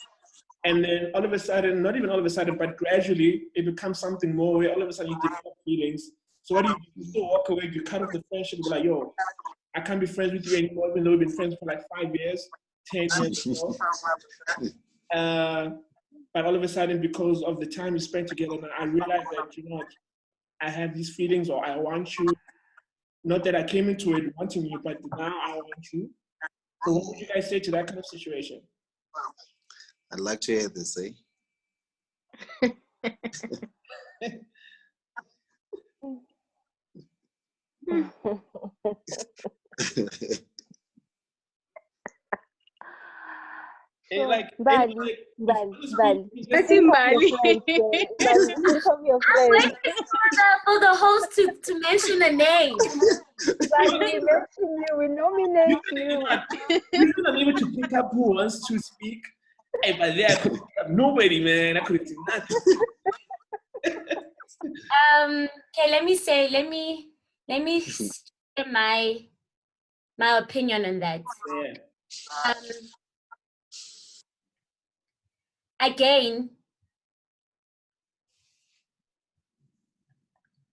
and then all of a sudden, not even all of a sudden, but gradually it becomes something more where all of a sudden you develop feelings. So what do you do? You still walk away, you cut off the friendship, be like, yo, I can't be friends with you anymore, even though we've been friends for like 5 years, 10 years ago. But all of a sudden, because of the time we spent together, now I realize that, you know what, I have these feelings, or I want you. Not that I came into it wanting you, but now I want you. So what would you guys say to that kind of situation? I'd like to hear this, eh? Like, Bali. That's in Bali. Think of your I'm friends. waiting for the host to mention a name. But we mention you, we nominate you. You don't even to pick up who wants to speak. Hey, but there I couldn't pick up nobody, man. I couldn't do nothing. Okay, let me share my opinion on that. Yeah. Again,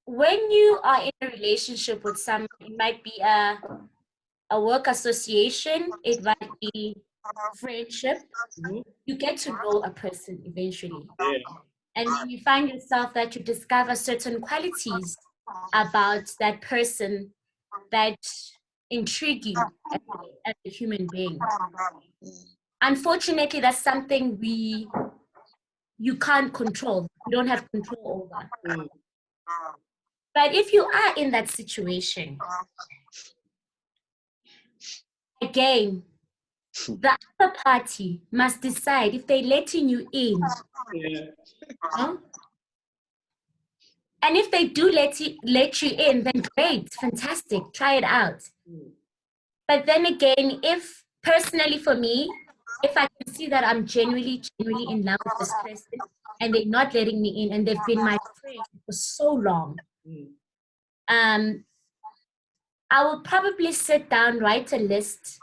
when you are in a relationship with someone, it might be a work association, it might be friendship. You get to know a person eventually. Yeah. And then you find yourself that you discover certain qualities about that person that intrigue you as a human being. Unfortunately, that's something you can't control. You don't have control over. But if you are in that situation, again, the other party must decide if they're letting you in. Yeah. Huh? And if they do let you in, then great, fantastic, try it out. But then again, if personally for me, if I can see that I'm genuinely in love with this person and they're not letting me in and they've been my friend for so long, I will probably sit down, write a list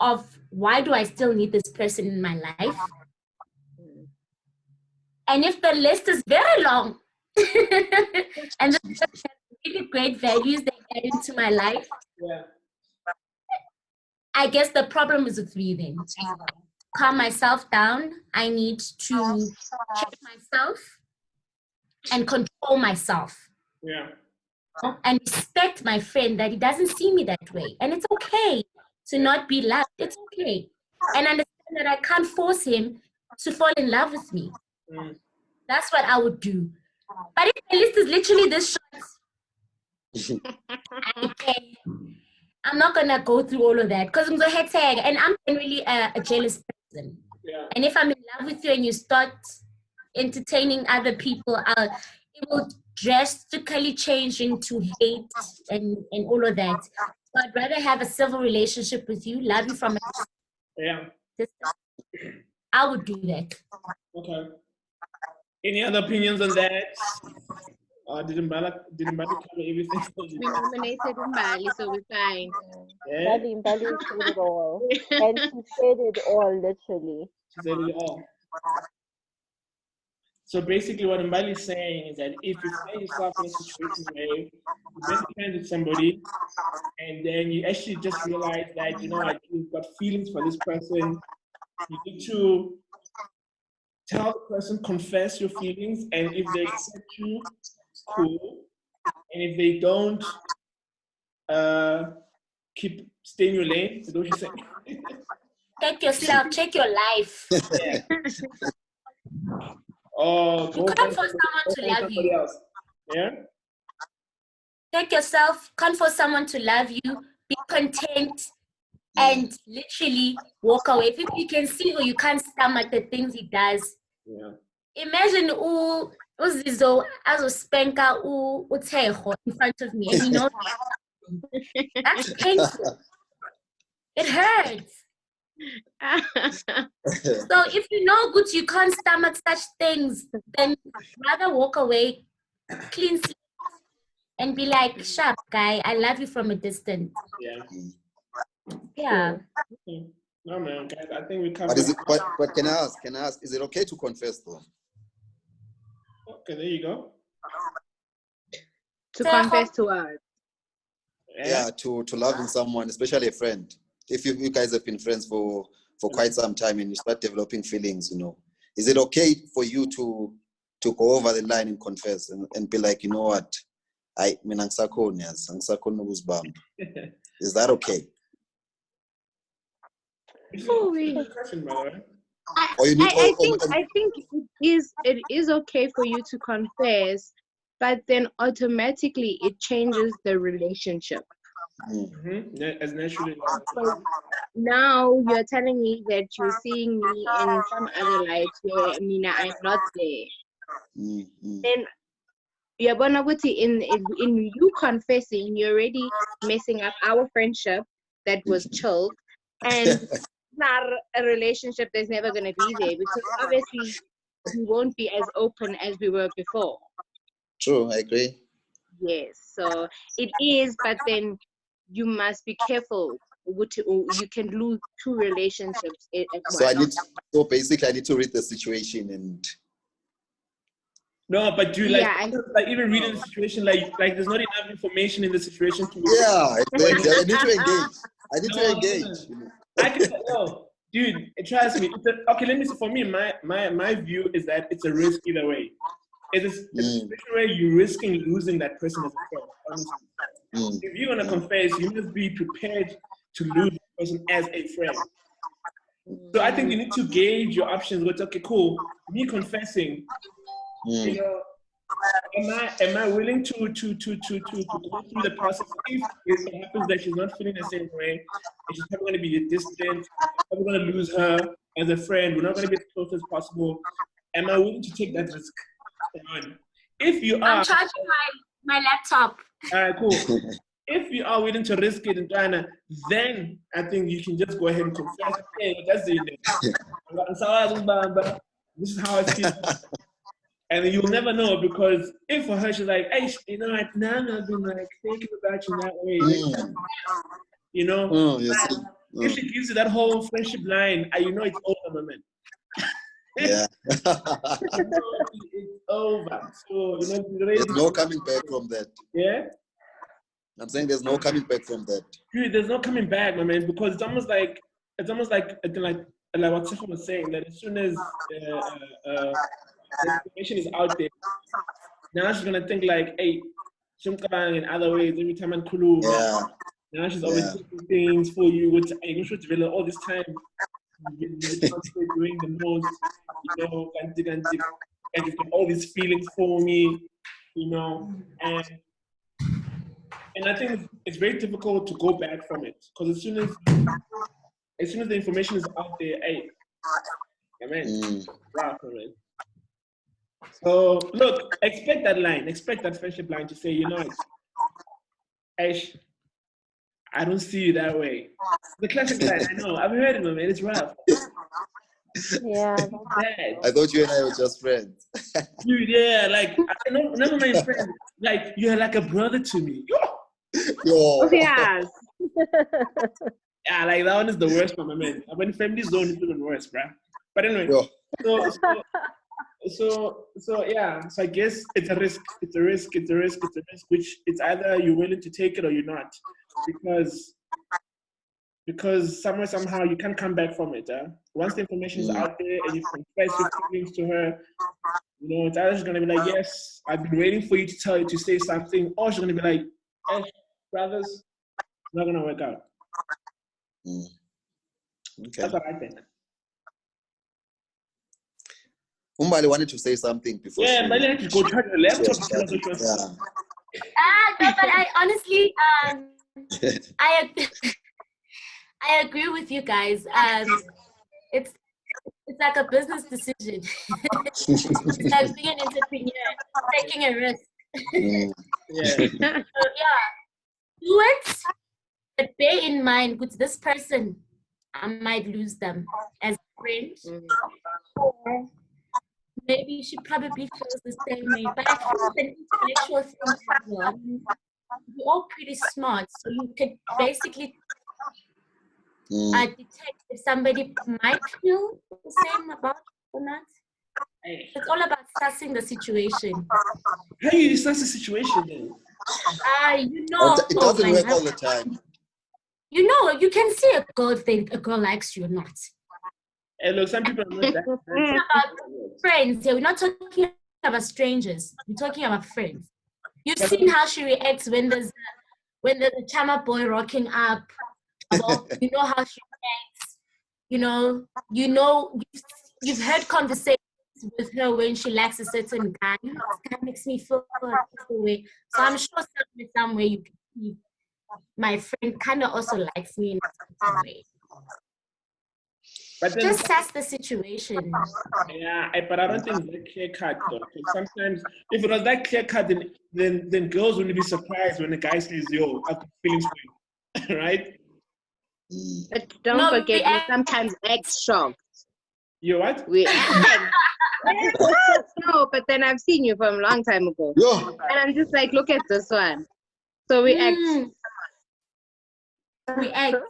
of why do I still need this person in my life? And if the list is very long and the person has really great values they add into my life, Yeah. I guess the problem is with me then. Calm myself down. I need to check myself and control myself. Yeah. And respect my friend that he doesn't see me that way. And it's okay to not be loved. It's okay. And understand that I can't force him to fall in love with me. That's what I would do. But if the list is literally this short, I'm not gonna go through all of that because I'm the head tag and I'm really a jealous person. Yeah. And if I'm in love with you and you start entertaining other people, it will drastically change into hate and all of that. So I'd rather have a civil relationship with you, love you from a distance. I would do that. Okay. Any other opinions on that? Didn't Mbala cover everything? We nominated Umbali, so we're fine. Yeah. Mbali said it all. And she said it all, literally. She said it all. So basically what Mbali is saying is that if you find yourself in a situation where you're best friends with somebody and then you actually just realize that, you know what, you've got feelings for this person, you need to tell the person, confess your feelings, and if they accept you, cool. And if they don't, stay in your lane. Is that what you say? Check yourself, check your life. Yeah. Oh, You can't force someone to love you. Else. Yeah. Check yourself, can't force someone to love you, be content, and literally walk away. If you can see or you can't stomach the things he does. Yeah. Imagine Uzizo as a spanker Utejo in front of me, and you know that's painful. It hurts. So if you know good you can't stomach such things, then rather walk away, clean slate, and be like, sharp guy, I love you from a distance. Yeah. Yeah. Okay. No man, guys, I think we covered. But is it? But can I ask? Is it okay to confess though? Okay, there you go. To confess to us. Yeah, to loving someone, especially a friend. If you guys have been friends for quite some time and you start developing feelings, you know, is it okay for you to go over the line and confess and be like, you know what, is that okay? Oh, Question, by the way. I think it is okay for you to confess, but then automatically it changes the relationship. Mm-hmm. As naturally. So now you're telling me that you're seeing me in some other light where I'm not there. Mm-hmm. Then you're gonna put it in you confessing, you're already messing up our friendship that was chilled, and not a relationship that's never gonna be there because obviously we won't be as open as we were before. True, I agree. Yes, so it is, but then you must be careful. You can lose two relationships at once. So basically I need to read the situation and. No, but like even reading the situation, like there's not enough information in the situation to. Yeah, exactly. I need to engage. I need to engage. I can dude. Trust me. Okay, let me say. For me, my view is that it's a risk either way. It's a situation where you're risking losing that person as a friend. Honestly, if you're gonna confess, you must be prepared to lose the person as a friend. So I think you need to gauge your options. What's okay, cool. Me confessing. You know, am I willing to go through the process if it happens that she's not feeling the same way and she's probably going to be distant, I'm going to lose her as a friend, we're not going to be as close as possible. Am I willing to take that risk? If you are, I'm charging my laptop. All right, cool. If you are willing to risk it in Ghana, then I think you can just go ahead and confess. Hey, that's the this is how I feel. And you'll never know because if for her she's like, hey, you know, like now I've been like thinking about you that way, you know. You see, if she gives you that whole friendship line, you know it's over, my man. Yeah. It's over. So, you know, There's no coming back from that. Yeah? I'm saying there's no coming back from that. Dude, there's no coming back, my man, because it's almost like what Sean was saying, that as soon as the information is out there, now she's gonna think like, hey, in other ways, every time I'm cool. Yeah. Now she's always taking things for you, which I should develop all this time. You're doing the most, you know, and you've got all these feelings for me, you know, and I think it's very difficult to go back from it, because as soon as the information is out there, hey, amen, wow, man. So look, expect that friendship line to say, you know, Ash, I don't see you that way. The classic line, I know, I've heard it, man. It's rough. Yeah. I thought you and I were just friends. Dude, yeah, like, never mind friends. Like, you're like a brother to me. Yo. Yes. Yeah, like that one is the worst one, my man. When family zone is even worse, bruh. But anyway, Yo. so yeah. So I guess it's a risk. It's a risk. Which it's either you're willing to take it or you're not, because somehow you can't come back from it. Once the information is out there and you confess your feelings to her, you know, it's either she's gonna be like, yes, I've been waiting for you to say something, or she's gonna be like, hey, brothers, it's not gonna work out. Okay. That's what I think. Umbali wanted to say something before. Yeah, Mbali had to go charge her laptop. Yeah. No, but I honestly, I agree with you guys. It's like a business decision. It's like being an entrepreneur, taking a risk. Yeah. So yeah, do it, but bear in mind with this person, I might lose them as a friend. Or maybe she probably feels the same way. But I think it's an intellectual thing as well. We're all pretty smart, so you could basically detect if somebody might feel the same about it or not. It's all about assessing the situation. How do you assess the situation then? You know, It doesn't work all the time. You know, you can see a girl think a girl likes you or not. And look, some people are not that. We're talking about friends here. We're not talking about strangers. We're talking about friends. You've seen how she reacts when there's a chama boy rocking up. Well, you know how she reacts. You know, you've heard conversations with her when she likes a certain guy. You know, this guy makes me feel the way. So I'm sure somewhere you can see my friend kind of also likes me in a certain way. But then, just assess the situation. Yeah, but I don't think it's that clear cut though. Because sometimes, if it was that clear cut, then girls wouldn't be surprised when the guy says, "Yo, I've got feelings for you," right? But don't forget, we sometimes act shocked. You what? We act. No, but then I've seen you from a long time ago, and I'm just like, look at this one. So we act. We act.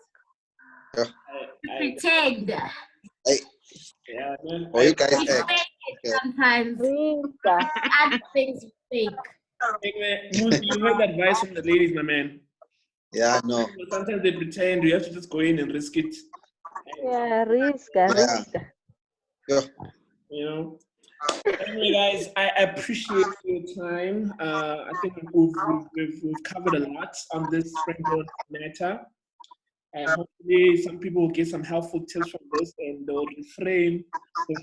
We pretend. Yeah, man. Or you guys We act. fake it sometimes. Other things we fake. You heard that advice from the ladies, my man. Yeah, I know. Sometimes they pretend. You have to just go in and risk it. Yeah, risk. Yeah. You know. Anyway, guys, I appreciate your time. I think we've covered a lot on this Friendzone matter. Hopefully, some people will get some helpful tips from this, and they'll refrain from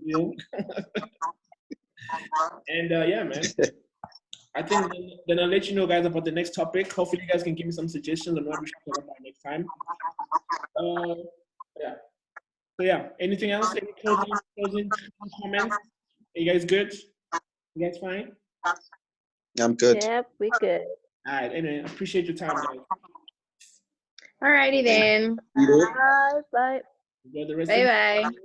being And yeah, man. I think then I'll let you know, guys, about the next topic. Hopefully, you guys can give me some suggestions on what we should talk about next time. Yeah. So yeah, anything else? Any closing comments? Are you guys good? You guys fine? I'm good. Yep, we good. All right. Anyway, I appreciate your time, guys. Alrighty then. Bye. Bye. Enjoy the rest Bye of bye. the